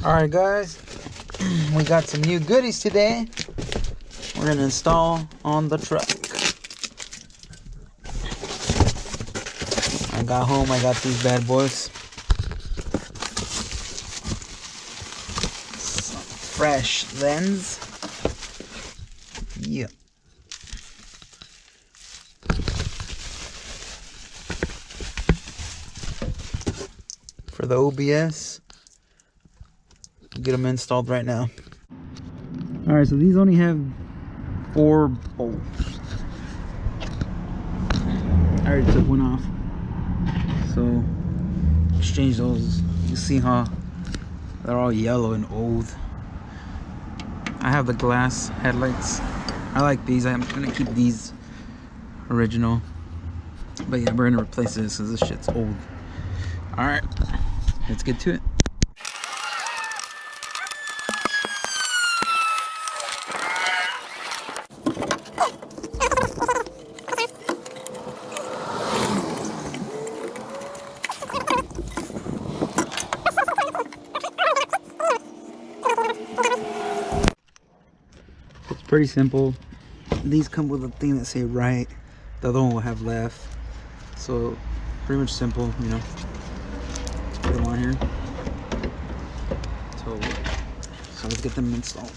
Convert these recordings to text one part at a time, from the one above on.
Alright guys, we got some new goodies today. We're gonna install on the truck. I got home, I got these bad boys. Some fresh lens. Yeah. For the OBS. Get them installed right now. Alright, so these only have 4 bolts. I already took one off. So, exchange those. You see how they're all yellow and old. I have the glass headlights. I like these. I'm gonna keep these original. But yeah, we're gonna replace this because this shit's old. Alright, let's get to it. It's pretty simple. These come with a thing that say right, the other one will have left. So pretty much simple, you know. Put them on here. So let's get them installed.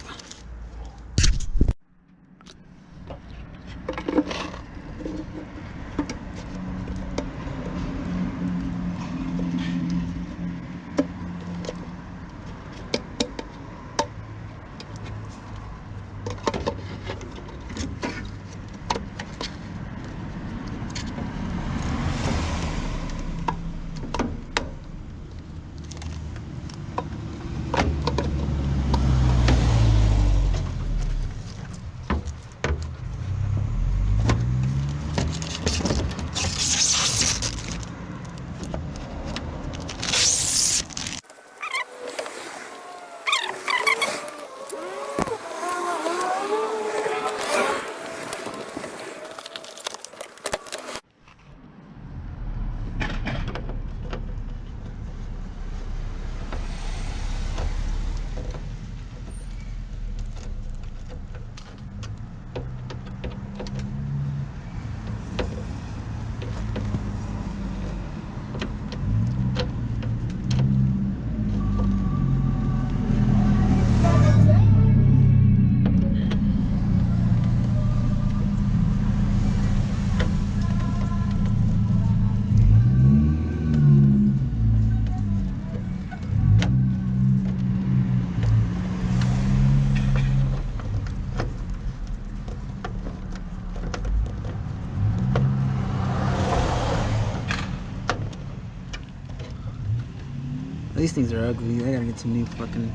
These things are ugly. I gotta get some new fucking...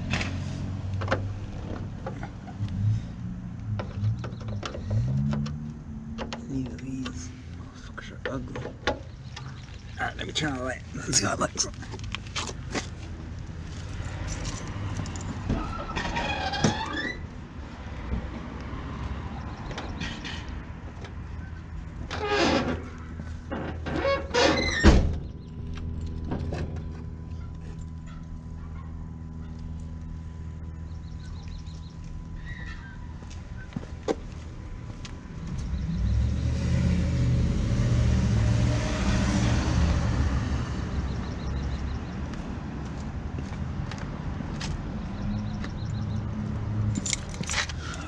These motherfuckers are ugly. Alright, let me turn on the light. Let's see how it looks.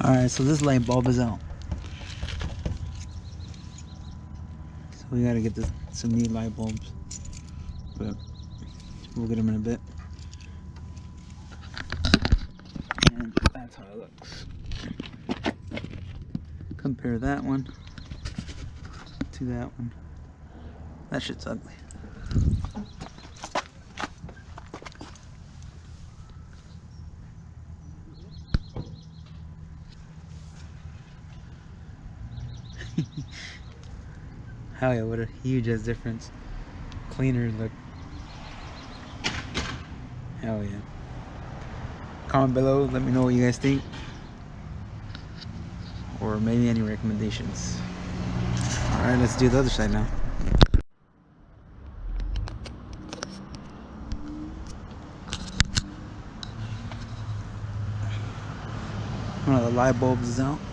Alright, so this light bulb is out. So we gotta get some new light bulbs. But we'll get them in a bit. And that's how it looks. Compare that one to that one. That shit's ugly. Hell yeah, what a huge ass difference. Cleaner look. Hell yeah. Comment below, let me know what you guys think. Or maybe any recommendations. Alright, let's do the other side now. One of the light bulbs is out.